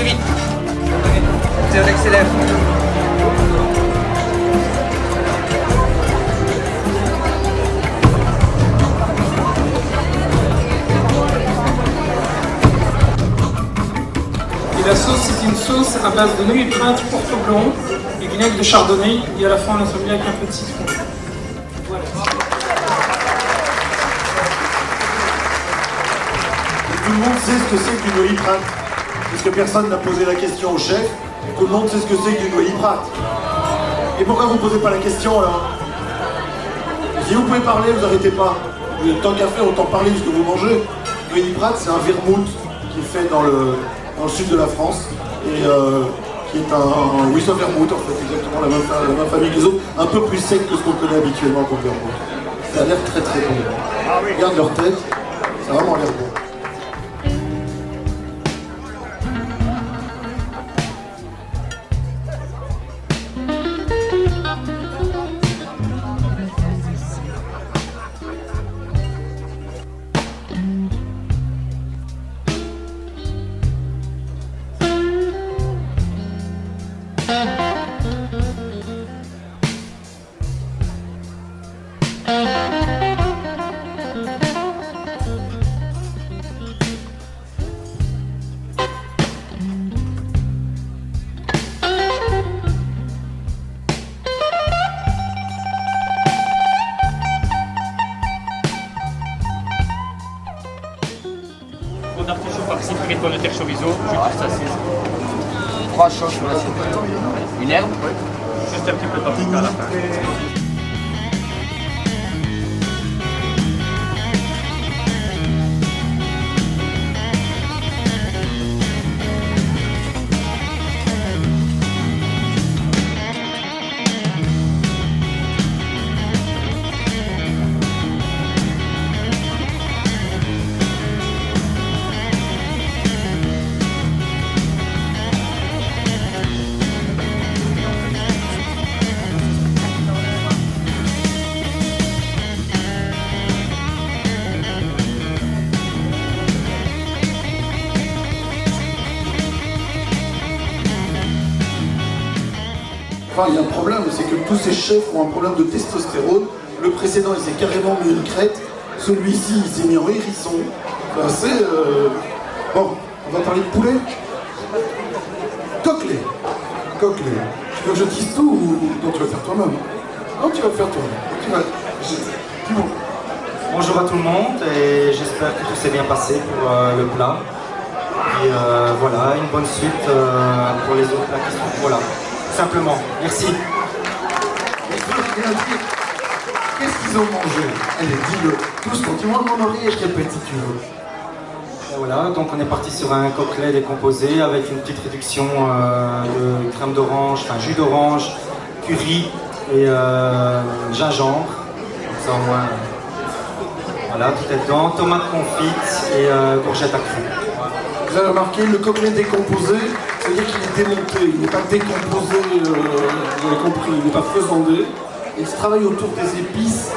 plus vite. On accélère. Et la sauce, c'est une sauce à base de nouilles peintes, pourpre blanc et vinaigre de chardonnay. Et à la fin, on assomme bien avec un peu de citron. Voilà. Tout le monde sait ce que c'est qu'une Oliprate, puisque personne n'a posé la question au chef. Tout le monde sait ce que c'est qu'une Oliprate. Et pourquoi vous ne posez pas la question alors? Si vous pouvez parler, vous n'arrêtez pas. Tant qu'à faire, autant parler de ce que vous mangez. Une Oliprate, c'est un vermouth qui est fait dans le sud de la France et qui est un whisky vermouth, en fait, exactement la même famille que les autres, un peu plus sec que ce qu'on connaît habituellement comme vermouth. Ça a l'air très très bon. Regarde leur tête, ça a vraiment l'air bon. Artichaut farci, frites pommes de terre chorizo, juste ça c'est 3 choses sur l'assiette. Une herbe? juste un petit peu de paprika à la fin. Enfin, il y a un problème, c'est que tous ces chefs ont un problème de testostérone. Le précédent, il s'est carrément mis une crête. Celui-ci, il s'est mis en hérisson. Enfin, c'est... Bon, on va parler de poulet. Coquelet. Coquelet. Tu veux que je dise tout ou non, tu vas faire toi-même? Non, tu vas le faire toi-même. Tu vas... Dis-moi. Bonjour à tout le monde et j'espère que tout s'est bien passé pour le plat. Et voilà, une bonne suite pour les autres plats qui sont... Voilà. Simplement, merci. Qu'est-ce qu'ils ont mangé? Allez, dis-le. Tous, quand tu manges mon oreille, je répète si tu veux. Et voilà, donc on est parti sur un coquelet décomposé avec une petite réduction de crème d'orange, enfin jus d'orange, curry et gingembre. Comme ça au moins, voilà, tout est dedans. Tomates confites et courgettes à cru. Vous avez remarqué, le coquelet décomposé, c'est-à-dire qu'il est démonté, il n'est pas décomposé, vous avez compris, il n'est pas faisandé. Il se travaille autour des épices,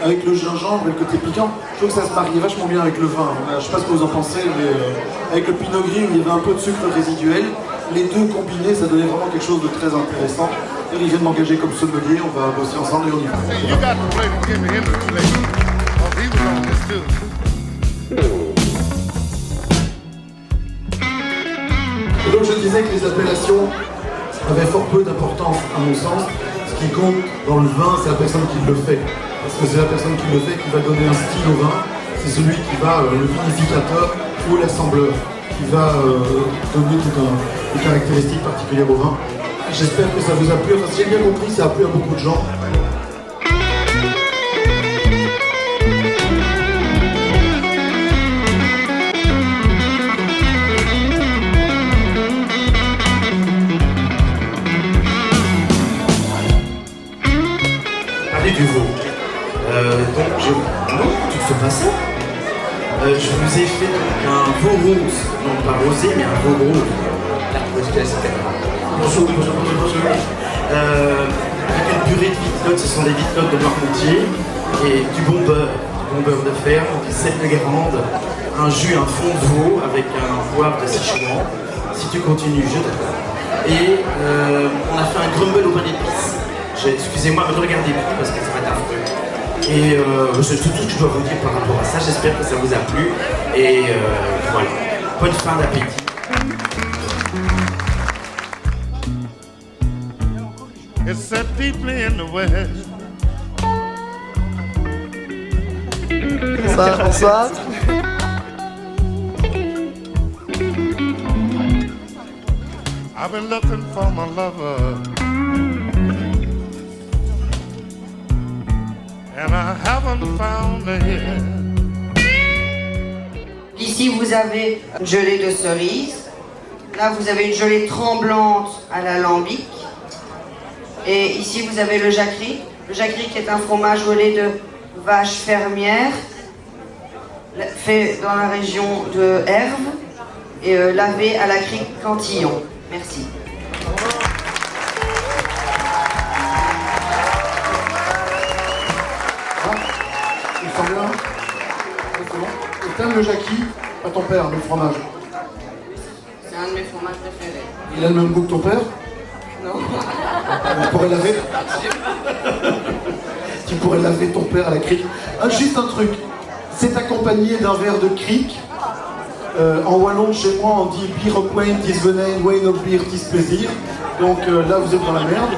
avec le gingembre et le côté piquant. Je trouve que ça se marie vachement bien avec le vin. Je ne sais pas ce que vous en pensez, mais avec le pinot gris, où il y avait un peu de sucre résiduel, les deux combinés, ça donnait vraiment quelque chose de très intéressant. Et il vient de m'engager comme sommelier, on va bosser ensemble et on y va. Et donc je disais que les appellations avaient fort peu d'importance à mon sens. Ce qui compte dans le vin, c'est la personne qui le fait. Parce que c'est la personne qui le fait qui va donner un style au vin. C'est celui qui va, le vinificateur ou l'assembleur, qui va donner des caractéristiques particulières au vin. J'espère que ça vous a plu. Enfin, si j'ai bien compris, ça a plu à beaucoup de gens. Du veau. Non, tu ne fais pas ça. Je vous ai fait un veau rose. Non pas rosé, mais un veau rose. La bonjour. Avec une purée de vitelottes, ce sont des vitelottes de Noirmoutier. Et du bon beurre de ferme, du sel de Guérande, un jus, un fond de veau avec un poivre de Sichuan, Si tu continues, je t'attends. Et on a fait un crumble au pain d'épices. Excusez-moi, ne regardez plus parce que ça va être affreux. Et c'est tout ce que je dois vous dire par rapport à ça. J'espère que ça vous a plu. Et voilà. Bonne fin d'appétit. It's set deeply in the west. Bonsoir. I've been looking for my lover, and I haven't found her yet. Ici, vous avez une gelée de cerise. Là, vous avez une gelée tremblante à l'alambic. Et ici, vous avez le jacquerie. Le jacquerie qui est un fromage au lait de vache fermière, fait dans la région de Herve et lavé à la crique Cantillon. Merci. Il me semble bien. C'est bon. Et t'aimes le jackie, pas ton père, le fromage. C'est un de mes fromages préférés. Il a le même goût que ton père? Non. On pourrait laver. Tu pourrais laver ton père à la crique. Ah, juste un truc. C'est accompagné d'un verre de crique. En wallon, chez moi, on dit bier op wijn, tis venijn, wijn op bier, tis plaisir. Donc là, vous êtes dans la merde.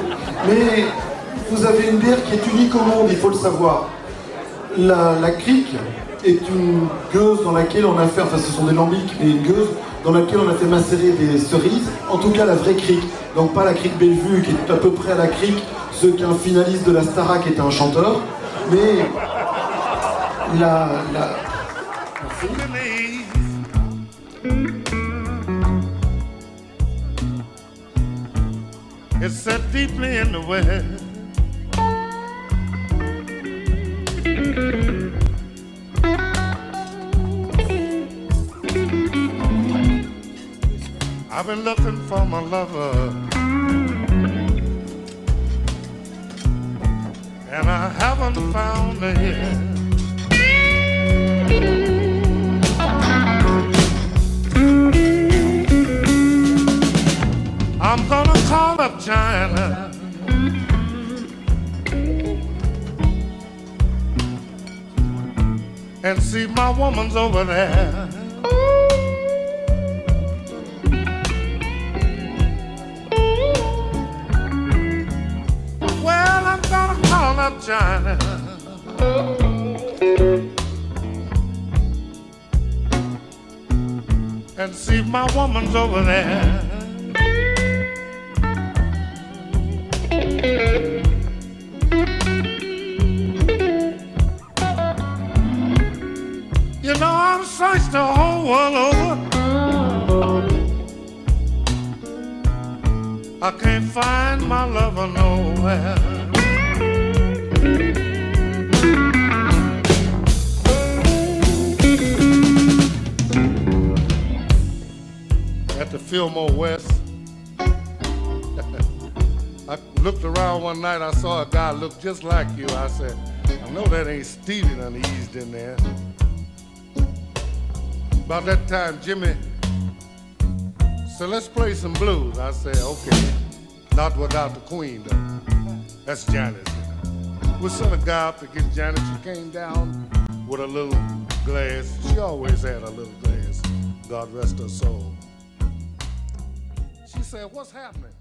Mais vous avez une bière qui est unique au monde, il faut le savoir. La crique est une gueuse dans laquelle on a fait, enfin ce sont des lambics, mais une gueuse dans laquelle on a fait macérer des cerises. En tout cas, la vraie crique. Donc pas la crique Bellevue, qui est à peu près à la crique, ce qu'un finaliste de la Starac était un chanteur. Mais Merci. It's set deeply in the west. I've been looking for my lover, and I haven't found her yet. I'm gonna call up China and see my woman's over there. Well, I'm gonna call up China and see my woman's over there. You know, I've searched the whole world over. I can't find my lover nowhere. At the Fillmore West, I looked around one night, I saw a guy look just like you. I said, I know that ain't Stevie done eased in there. About that time, Jimmy said, let's play some blues. I said, okay, not without the Queen though. That's Janis. We sent a guy up to get Janis. She came down with a little glass. She always had a little glass. God rest her soul. She said, what's happening?